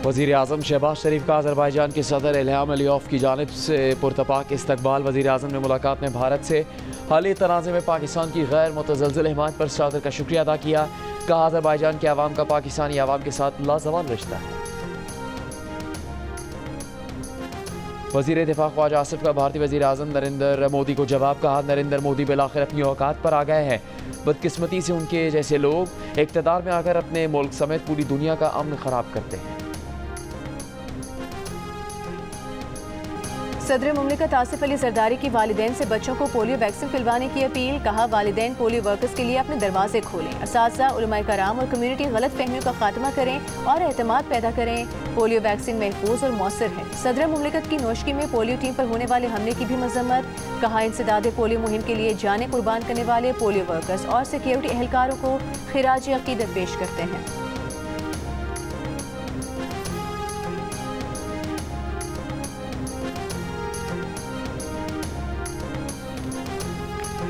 वज़ीर आज़म शहबाज शरीफ का अज़रबैजान के सदर इल्हाम अलीयॉफ की जानिब से पुरतपाक इस्तकबाल। वज़ीर आज़म ने मुलाकात में भारत से हालिया तनाज़े में पाकिस्तान की गैर मुतज़लज़िल हिमायत पर सदर का शुक्रिया अदा किया। कहा अज़रबैजान के अवाम का पाकिस्तानी अवाम के साथ लाज़वाल रिश्ता है। वज़ीर दिफा ख्वाजा आसिफ का भारतीय वज़ीर आज़म नरेंद्र मोदी को जवाब। कहा नरेंद्र मोदी बिलाखिर अपनी औकात पर आ गए हैं। बदकिस्मती से उनके जैसे लोग इक़्तिदार में आकर अपने मुल्क समेत पूरी दुनिया का अमन ख़राब करते हैं। सदर मुमलिकत आसिफ अली जरदारी की वालिदैन से बच्चों को पोलियो वैक्सीन पिलवाने की अपील। कहा वालिदैन पोलियो वर्कर्स के लिए अपने दरवाजे खोलें, असातिज़ा, उलमाए कराम और कम्युनिटी गलत फहमियों का खात्मा करें और एतमाद पैदा करें। पोलियो वैक्सीन महफूज और मौसर है। सदर मुमलिकत की नोशकी में पोलियो टीम पर होने वाले हमले की भी मजम्मत। कहा इंसदाद पोलियो मुहिम के लिए जाने कुर्बान करने वाले पोलियो वर्कर्स और सिक्योरिटी एहलकारों को खिराज अकीदत पेश करते हैं।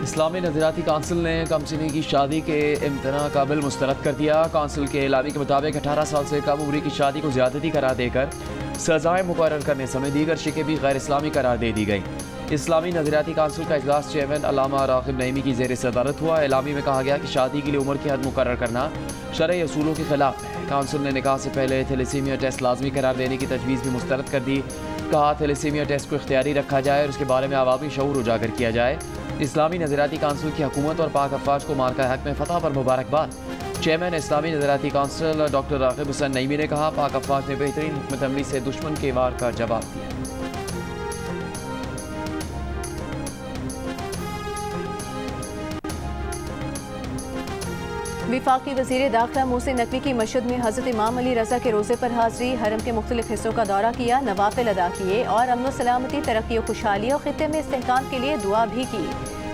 इस्लामी नज़रियाती काउंसिल ने कमसिनी की शादी के इम्तना का बिल मुस्तरद कर दिया। काउंसिल के एलामी के मुताबिक 18 साल से कम उम्र की शादी को ज़्यादती करार देकर सज़ाएँ मुकर्रर करने समेत दीगर शिकें भी गैर इस्लामी करार दे दी गई। इस्लामी नज़रियाती काउंसिल का इजलास चेयरमैन अल्लामा राग़िब नईमी की ज़ेर सदारत हुआ। एलामी में कहा गया कि शादी के लिए उम्र की हद मुकर्रर करना शरई असूलों के खिलाफ है। काउंसिल ने निकाह से पहले थैलेसीमिया टेस्ट लाजमी करार देने की तजवीज़ भी मुस्तरद कर दी। कहा थैलेसीमिया टेस्ट को इख्तियारी रखा जाए और उसके बारे में अवामी शऊर उजागर किया जाए। इस्लामी नज़रियाती काउंसिल की हुकूमत और पाक अफवाज को मार्का हक में फतह पर मुबारकबाद। चेयरमैन इस्लामी नज़रियाती काउंसिल डॉक्टर राग़िब हुसैन नईमी ने कहा पाक अफवाज ने बेहतरीन हुकूमत अमली से दुश्मन के वार का जवाब दिया। वफाकी वज़ीर दाखिला मोहसिन नकवी की मशहद में हज़रत इमाम अली रज़ा के रोज़े पर हाज़री। हरम के मुख्तलिफ हिस्सों का दौरा किया, नवाफिल अदा किए और अमन सलामती, तरक्की और खुशहाली और खित्ते में इस्तेहकाम के लिए दुआ भी की।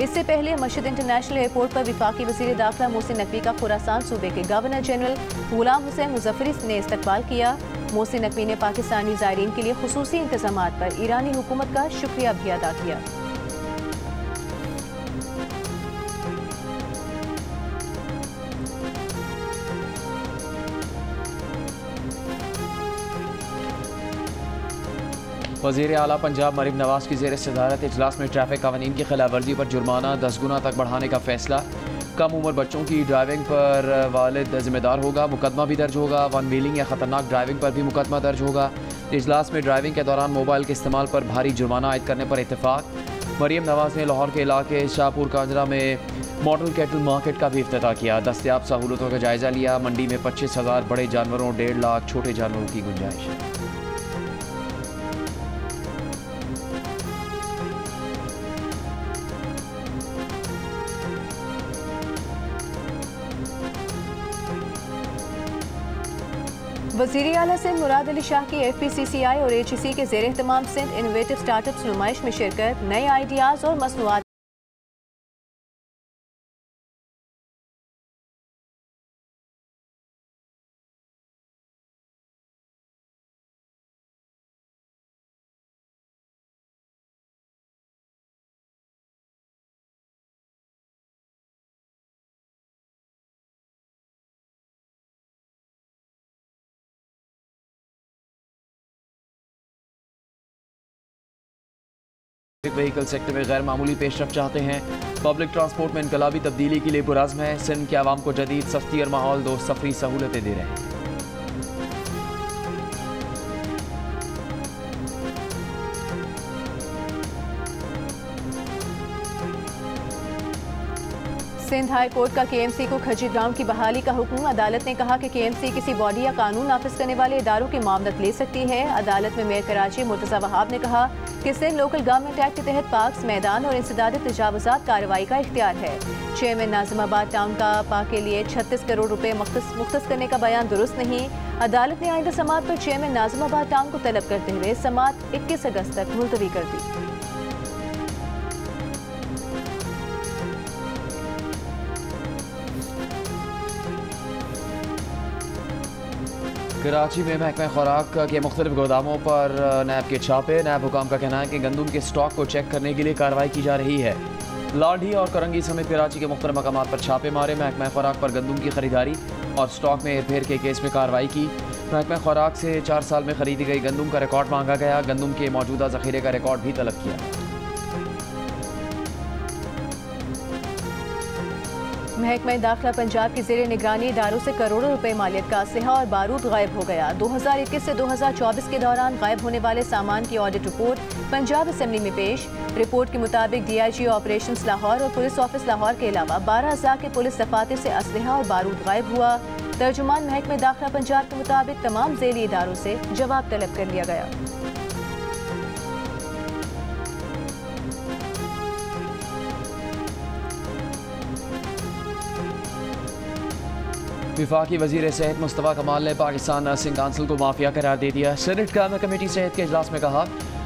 इससे पहले मशहद इंटरनेशनल एयरपोर्ट पर वफाकी वज़ीर दाखिला मोहसिन नकवी का खुरासान सूबे के गवर्नर जनरल गुलाम हुसैन मुज़फ़्फ़री ने इस्तकबाल किया। मोहसिन नकवी ने पाकिस्तानी ज़ायरीन के लिए खुसूसी इंतज़ामात पर ईरानी हुकूमत का शुक्रिया भी अदा किया। वज़ीर आला पंजाब मरीम नवाज की ज़ेर सदारत इजलास में ट्रैफिक कानून की खिलाफ वर्जी पर जुर्माना 10 गुना तक बढ़ाने का फैसला। कम उम्र बच्चों की ड्राइविंग पर वालिद जिम्मेदार होगा, मुकदमा भी दर्ज होगा। वन व्हीलिंग या ख़तरनाक ड्राइविंग पर भी मुकदमा दर्ज होगा। इजलास में ड्राइविंग के दौरान मोबाइल के इस्तेमाल पर भारी जुर्माना आयद करने पर इत्तेफाक। मरीम नवाज ने लाहौर के इलाके शाहपुर कांजरा में मॉडल कैटल मार्केट का भी इफ्तिताह किया। दस्तयाब सहूलतों का जायज़ा लिया। मंडी में 25,000 बड़े जानवरों, 1.5 लाख छोटे जानवरों की गुंजाइश है। वज़ीर आला सिंध मुराद अली शाह की FPCCI और HEC के ज़ेर एहतमाम सिंध इनोवेटिव स्टार्टअप्स नुमाइश में शिरकत। नए आइडियाज़ और मसनूआत व्हीकल सेक्टर में गैर मामूली पेशरफ चाहते हैं। पब्लिक ट्रांसपोर्ट में इनकलाबी तब्दीली के लिए पुरज़्म है। सिंध के आवाम को जदीद, सस्ती और माहौल दोस्त सफरी सहूलतें दे रहे हैं। सिंध हाई कोर्ट का KMC को खजी ग्राउंड की बहाली का हुक्म। अदालत ने कहा कि KMC किसी बॉडी या कानून नाफिज करने वाले इदारों की मामलत ले सकती है। अदालत में मेयर कराची मुर्तज़ा वहाब ने कहा कि सिंध लोकल गवर्नमेंट एक्ट के तहत पार्क्स, मैदान और इंसदाद तजावुज़ात कार्रवाई का इख्तियार है। चेयरमैन नाज़िमाबाद टाउन का पा के लिए 36 करोड़ रुपए मुख्तस करने का बयान दुरुस्त नहीं। अदालत ने आइंदा समात पर चेयरमैन नाज़िमाबाद टाउन को तलब करते हुए समात 21 अगस्त तक मुलतवी कर दी। कराची में महकमा खुराक के मुख्तलिफ गोदामों पर नैब के छापे। नैब हुकाम का कहना है कि गंदम के स्टॉक को चेक करने के लिए कार्रवाई की जा रही है। लाठी और करंगी समेत कराची के मुख्तलिफ मकामात पर छापे मारे। महकमा खुराक पर गंदम की खरीदारी और स्टॉक में हेरफेर के केस में कार्रवाई की। महकमा खुराक से 4 साल में खरीदी गई गंदम का रिकॉर्ड मांगा गया। गंदम के मौजूदा जखीरे का रिकॉर्ड भी तलब किया गया। महकमा दाखिला पंजाब की ज़ेर निगरानी इदारों से करोड़ों रुपए मालियत का असलहा और बारूद गायब हो गया। 2021 से 2024 के दौरान गायब होने वाले सामान की ऑडिट रिपोर्ट पंजाब असेंबली में पेश। रिपोर्ट के मुताबिक DIG ऑपरेशंस लाहौर और पुलिस ऑफिस लाहौर के अलावा 12,000 के पुलिस दफातर से असलहा और बारूद गायब हुआ। तर्जुमान महकमा दाखिला पंजाब के मुताबिक तमाम ज़ेली इदारों से जवाब तलब कर लिया गया। वफाकी वज़ीर सेहत मुस्तफ़ा कमाल ने पाकिस्तान नर्सिंग काउंसिल को माफिया करार दे दिया। सेनेट कायम कमेटी सेहत के इजलास में कहा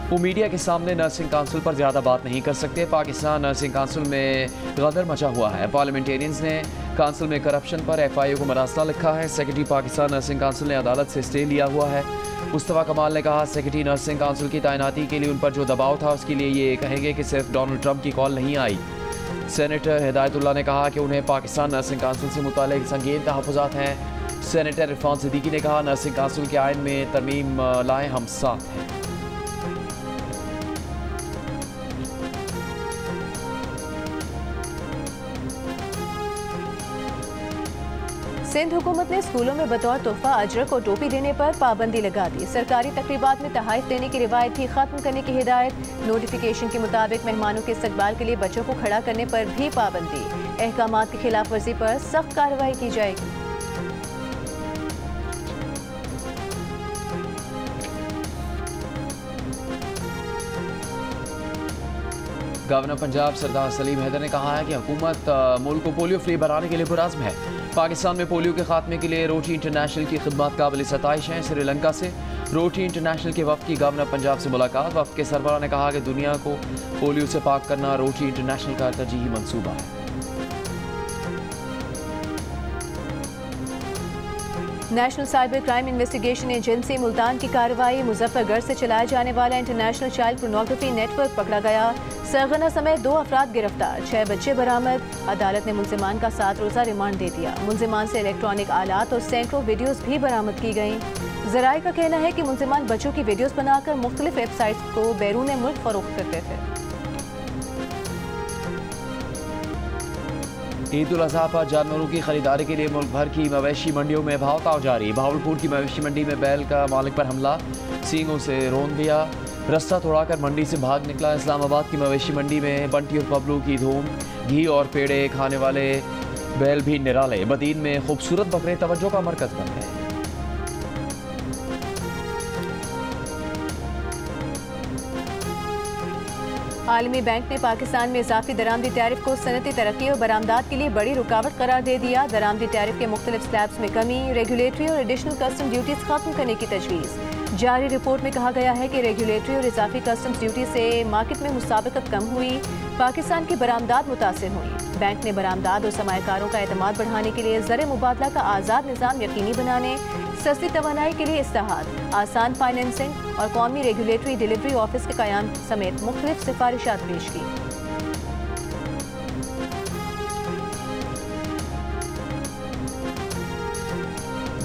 वो मीडिया के सामने नर्सिंग काउंसिल पर ज़्यादा बात नहीं कर सकते। पाकिस्तान नर्सिंग काउंसिल में गदर मचा हुआ है। पार्लियामेंटेरियंस ने काउंसिल में करप्शन पर FIO को मरासला लिखा है। सेक्रेटरी पाकिस्तान नर्सिंग काउंसिल ने अदालत से स्टे लिया हुआ है। मुस्तफ़ा कमाल ने कहा सेक्रेटरी नर्सिंग काउंसिल की तैनाती के लिए उन पर जो दबाव था उसके लिए ये कहेंगे कि सिर्फ डोनाल्ड ट्रंप की कॉल नहीं आई। सेनेटर हिदायतुल्लाह ने कहा कि उन्हें पाकिस्तान नर्सिंग काउंसिल से मुताल्लिक़ संगीन तहफ़्फ़ुज़ात हैं। सेनेटर इरफान सिद्दीकी ने कहा नर्सिंग काउंसिल के आइन में तरमीम लाएं, हम साथ हैं। सिंध हुकूमत ने स्कूलों में बतौर तोहफा अजरक और टोपी देने पर पाबंदी लगा दी। सरकारी तकरीबात में तहाइफ देने की रिवायत भी खत्म करने की हिदायत। नोटिफिकेशन के मुताबिक मेहमानों के इस्तकबाल के लिए बच्चों को खड़ा करने पर भी पाबंदी। अहकामात की खिलाफ वर्जी पर सख्त कार्रवाई की जाएगी। गवर्नर पंजाब सरदार सलीम हैदर ने कहा है कि हुकूमत मुल्क को पोलियो फ्री बनाने के लिए पुरज़्म है। पाकिस्तान में पोलियो के खात्मे के लिए रोटी इंटरनेशनल की खिदमत काबिल सताइश हैं। श्रीलंका से रोटी इंटरनेशनल के वफ़द की गवर्नर पंजाब से मुलाकात। वफ़द के सरबराह ने कहा कि दुनिया को पोलियो से पाक करना रोटी इंटरनेशनल का तरजीही मंसूबा है। National cyber crime investigation agency Multan की कार्रवाई। मुजफ्फरगढ़ से चलाए जाने वाला इंटरनेशनल चाइल्ड पोर्नोग्राफी नेटवर्क पकड़ा गया। सरगना समेत 2 अफराद गिरफ्तार, 6 बच्चे बरामद। अदालत ने मुलजिमान का 7 रोज़ा रिमांड दे दिया। मुलजिमान से इलेक्ट्रॉनिक आलात और सैकड़ों वीडियोस भी बरामद की गईं। ज़राए का कहना है कि मुलजिमान बच्चों की वीडियोस बनाकर मुख्तलिफ वेबसाइट्स को बैरून मुल्क फरोख्त करते थे। ईद उल अज़हा पर जानवरों की खरीदारी के लिए मुल्क भर की मवेशी मंडियों में भाव ताव जारी। भावलपुर की मवेशी मंडी में बैल का मालिक पर हमला, सींगों से रोन दिया, रास्ता तोड़ाकर मंडी से भाग निकला। इस्लामाबाद की मवेशी मंडी में बंटी और बबलू की धूम, घी और पेड़े खाने वाले बैल भी निराले। बदीन में खूबसूरत बकरे तवज्जो का मरकज बन गए। आलमी बैंक ने पाकिस्तान में इजाफी दरामदी टैरिफ को सनती तरक्की और बरामदात के लिए बड़ी रुकावट करार दे दिया। दरामदी टैरिफ के मुख्तलिफ स्लैब्स में कमी, रेगुलेटरी और एडिशनल कस्टम ड्यूटीज खत्म करने की तजवीज़। जारी रिपोर्ट में कहा गया है कि रेगुलेटरी और इजाफी कस्टम्स ड्यूटी से मार्केट में मुसाबकत कम हुई, पाकिस्तान की बरामदात मुतासिर हुई। बैंक ने बरामदात और सरमायाकारों का एतमाद बढ़ाने के लिए ज़र मुबादला का आज़ाद निज़ाम यकीनी बनाने, सस्ती तवानाई के लिए इस्तेहाद, आसान फाइनेंसिंग और कौमी रेगुलेटरी डिलीवरी ऑफिस के क़याम समेत मुख्तलिफ सिफारिशात पेश की।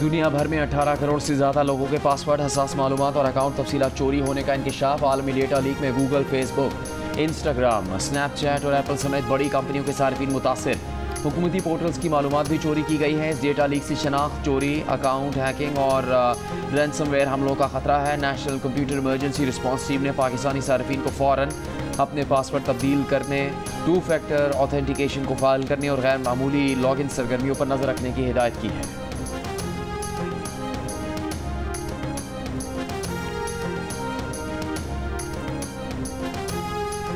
दुनिया भर में 18 करोड़ से ज़्यादा लोगों के पासवर्ड, हसास मालूमात और अकाउंट तफसीलात चोरी होने का इंकशाफ। आलमी डेटा लीक में गूगल, फेसबुक, इंस्टाग्राम, स्नैपचैट और एप्पल समेत बड़ी कंपनियों के सार्फिन मुतासिर। हुकूमती पोर्टल्स की मालूमात भी चोरी की गई है। इस डेटा लीक से शनाख्त चोरी, अकाउंट हैकिंग और रैंसमवेयर हमलों का खतरा है। National computer emergency response team ने पाकिस्तानी सार्फिन को फ़ौरन अपने पासवर्ड तब्दील करने, 2 फैक्टर ऑथेंटिकेशन को फ़ाइल करने और गैर मामूली लॉगिन सरगर्मियों पर नज़र रखने की हिदायत की है।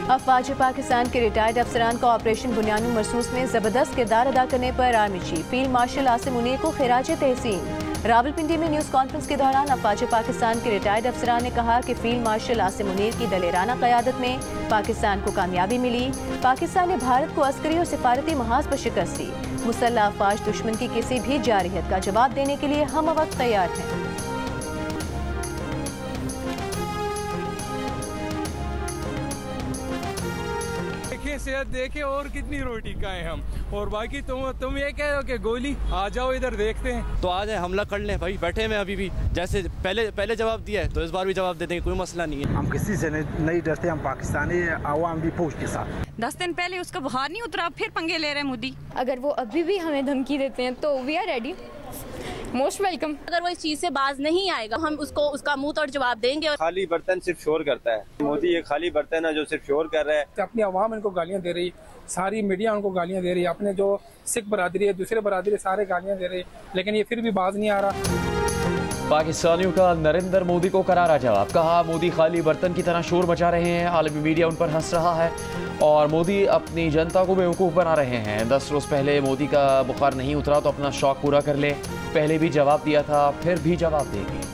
अफवाज पाकिस्तान के रिटायर्ड अफसरान का ऑपरेशन बुनियान मरसूस में जबरदस्त किरदार अदा करने पर army chief field marshal Asim Munir को खिराज तहसीन। रावलपिंडी में न्यूज़ कॉन्फ्रेंस के दौरान अफवाज पाकिस्तान के रिटायर्ड अफसरान ने कहा कि फील्ड मार्शल आसिम मुनीर की दलेराना क़यादत में पाकिस्तान को कामयाबी मिली। पाकिस्तान ने भारत को अस्करी और सिफारती महाज पर शिकस्त दी। मुसल्लह अफवाज दुश्मन की किसी भी जारहियत का जवाब देने के लिए हम वक्त तैयार हैं। सेहत देखे और कितनी रोटी खाएं हम, और बाकी तुम ये कह रहे हो कि गोली आ जाओ इधर देखते हैं, तो आ जाए हमला कर लें भाई, बैठे में अभी भी जैसे पहले जवाब दिया है तो इस बार भी जवाब दे देंगे, कोई मसला नहीं है। हम किसी से नहीं डरते, हम पाकिस्तानी आवाम भी फौज के साथ। 10 दिन पहले उसका बुखार नहीं उतरा, फिर पंगे ले रहे हैं मोदी। अगर वो अभी भी हमें धमकी देते हैं तो we are ready, most welcome. अगर वो इस चीज से बाज नहीं आएगा हम उसको उसका मुंह तोड़ जवाब देंगे। खाली बर्तन सिर्फ शोर करता है, मोदी ये खाली बर्तन है जो सिर्फ शोर कर रहा है। अपनी आवाम इनको गालियां दे रही, सारी मीडिया उनको गालियां दे रही, अपने जो सिख बरादरी है, दूसरे बरादरी सारे गालियां दे रही, लेकिन ये फिर भी बाज नहीं आ रहा। पाकिस्तानियों का नरेंद्र मोदी को करारा जवाब, कहा मोदी खाली बर्तन की तरह शोर मचा रहे हैं, आलमी मीडिया उन पर हंस रहा है और मोदी अपनी जनता को बेवकूफ़ बना रहे हैं। 10 रोज़ पहले मोदी का बुखार नहीं उतरा तो अपना शौक पूरा कर ले, पहले भी जवाब दिया था, फिर भी जवाब देंगे।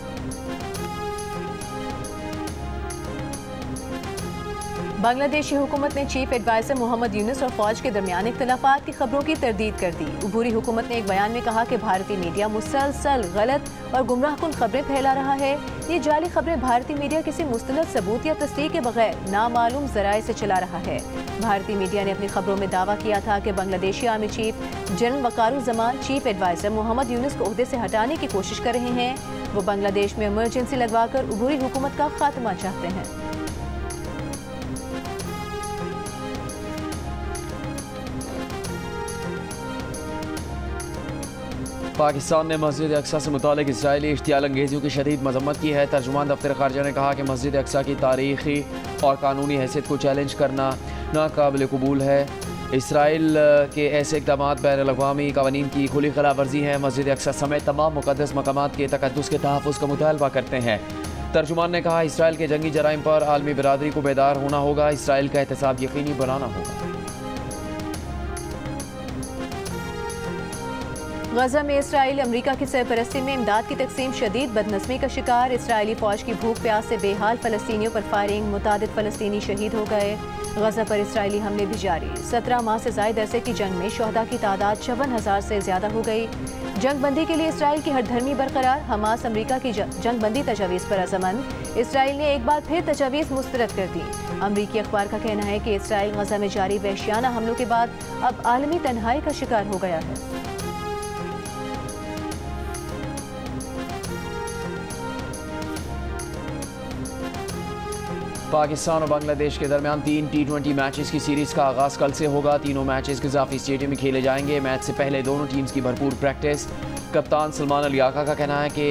बांग्लादेशी हुकूमत ने चीफ एडवाइजर मोहम्मद यूनुस और फौज के दरमियान इख्तलाफात की खबरों की तरदीद कर दी। अबूरी हुकूमत ने एक बयान में कहा कि भारतीय मीडिया मुसलसल गलत और गुमराहकुन खबरें फैला रहा है। ये जाली खबरें भारतीय मीडिया किसी मुस्तनद सबूत या तस्दीक के बगैर नामालूम जराए से चला रहा है। भारतीय मीडिया ने अपनी खबरों में दावा किया था कि Bangladeshi army chief general Wakeruzzaman chief adviser Mohammad Yunus को ओहदे से हटाने की कोशिश कर रहे हैं। वो बांग्लादेश में इमरजेंसी लगवाकर अबूरी हुकूमत का खात्मा चाहते हैं। पाकिस्तान ने मस्जिद अक्सा से मुतालिक इसराइली इश्तियाल अंगेजियों की शदीद मजम्मत की है। तर्जुमान दफ्तर खारजा ने कहा कि मस्जिद अक्सा की तारीखी और कानूनी हैसियत को चैलेंज करना नाकाबिल कबूल है। इसराइल के ऐसे इक़दाम बैनुल-अक़वामी क़वानीन की खुली खिलाफ वर्जी हैं। मस्जिद अक्सा समेत तमाम मुक़द्दस मकामात के तक़द्दुस के तहफ़्फ़ुज़ का मुतालबा करते हैं। तर्जुमान ने कहा इसराइल के जंगी जराइम पर आलमी बिरादरी को बेदार होना होगा, इसराइल का एहतसाब यकीनी बनाना होगा। गजा में इसराइल अमरीका की सरपरस्ती में इमदाद की तकसीम शदीद बदनस्मी का शिकार। इसराइली फौज की भूख प्यास से बेहाल फलस्तीनियों पर फायरिंग, मुतादिद फलस्तीनी शहीद हो गए। गजा पर इसराइली हमले भी जारी। 17 माह से ज़ायद अरसे की जंग में शोहदा की तादाद 54,000 से ज़्यादा हो गई। जंग बंदी के लिए इसराइल की हरधर्मी बरकरार। हमास अमरीका की जंग बंदी तजावीज़ पर अज़मंद। इसराइल ने एक बार फिर तजावीज़ मुस्तरद कर दी। अमरीकी अखबार का कहना है कि इसराइल गजा में जारी वहशियाना हमलों के बाद अब आलमी तन्हाई का शिकार हो गया है। पाकिस्तान और बांग्लादेश के दरमियान 3 T20 मैचेस की सीरीज़ का आगाज़ कल से होगा। तीनों मैचेस गज़ाफ़ी स्टेडियम में खेले जाएंगे। मैच से पहले दोनों टीम्स की भरपूर प्रैक्टिस। कप्तान सलमान अली आका का कहना है कि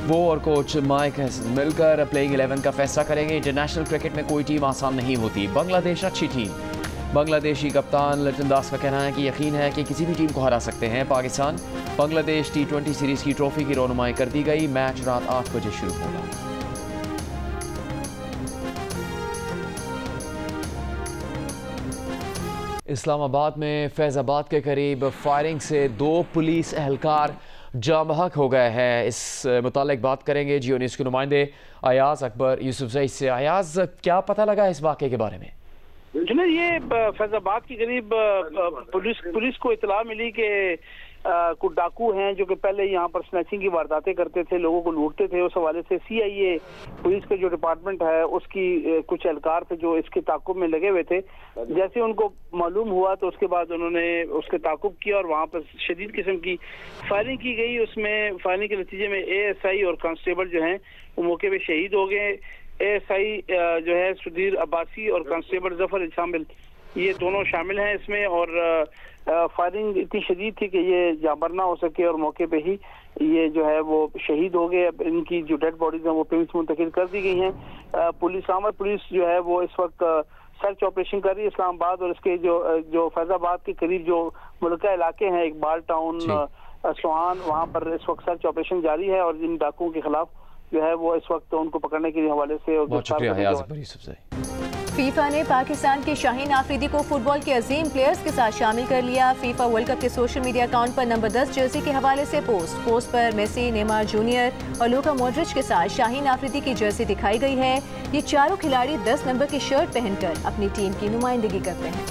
वो और कोच माइक मिलकर प्लेइंग 11 का फैसला करेंगे। इंटरनेशनल क्रिकेट में कोई टीम आसान नहीं होती। बांग्लादेश अच्छी टीम। बांग्लादेशी कप्तान लिटन दास का कहना है कि यकीन है कि किसी भी टीम को हरा सकते हैं। पाकिस्तान बांग्लादेश T20 सीरीज़ की ट्रॉफी की रौनुमाई कर दी गई। मैच रात 8 बजे शुरू होगा। इस्लामाबाद में फैज़ाबाद के करीब फायरिंग से 2 पुलिस एहलकार जाँ बहक हो गए हैं। इस मुतालिक बात करेंगे जियो न्यूज़ के नुमाइंदे अयाज अकबर यूसुफजई से। अयाज, क्या पता लगा इस वाक़े के बारे में? ये फैज़ाबाद के करीब पुलिस को इतला मिली कि कुछ डाकू हैं जो कि पहले यहाँ पर स्नैचिंग की वारदातें करते थे, लोगों को लूटते थे। उस हवाले से CIA पुलिस के जो डिपार्टमेंट है उसकी कुछ एहलकार थे जो इसके ताकुब में लगे हुए थे। जैसे उनको मालूम हुआ तो उसके बाद उन्होंने उसके ताकुब किया और वहाँ पर शदीद किस्म की फायरिंग की गई। उसमें फायरिंग के नतीजे में ASI और कांस्टेबल जो हैं वो मौके पर शहीद हो गए। ASI जो है सुधीर अब्बासी और कांस्टेबल जफर शामिल, ये दोनों शामिल हैं इसमें। और फायरिंग इतनी शदीद थी कि ये जाबर ना हो सके और मौके पे ही ये जो है वो शहीद हो गए। अब इनकी जो डेड बॉडीज हैं वो पिम्स मुंतकिल कर दी गई हैं। पुलिस जो है वो इस वक्त सर्च ऑपरेशन कर रही है इस्लामाबाद और इसके जो फैज़ाबाद के करीब जो मुल्का इलाके हैं, इकबाल टाउन, सोहान, वहाँ पर इस वक्त सर्च ऑपरेशन जारी है और जिन डाकुओं के खिलाफ जो है वो इस वक्त उनको पकड़ने के हवाले से फीफा ने पाकिस्तान के शाहीन आफरीदी को फुटबॉल के अजीम प्लेयर्स के साथ शामिल कर लिया। फीफा वर्ल्ड कप के सोशल मीडिया अकाउंट पर नंबर 10 जर्सी के हवाले से पोस्ट पर मेसी, नेमार जूनियर और लूका मॉड्रिच के साथ शाहीन आफरीदी की जर्सी दिखाई गई है। ये चारों खिलाड़ी 10 नंबर की शर्ट पहनकर अपनी टीम की नुमाइंदगी करते हैं।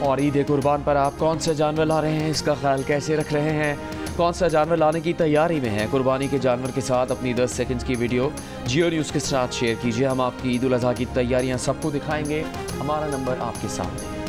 और ईद कुर्बान पर आप कौन से जानवर ला रहे हैं, इसका ख्याल कैसे रख रहे हैं? कौन सा जानवर लाने की तैयारी में है? कुर्बानी के जानवर के साथ अपनी 10 सेकंड्स की वीडियो जियो न्यूज़ के साथ शेयर कीजिए। हम आपकी ईद उल अज़हा की तैयारियां सबको दिखाएंगे। हमारा नंबर आपके सामने है।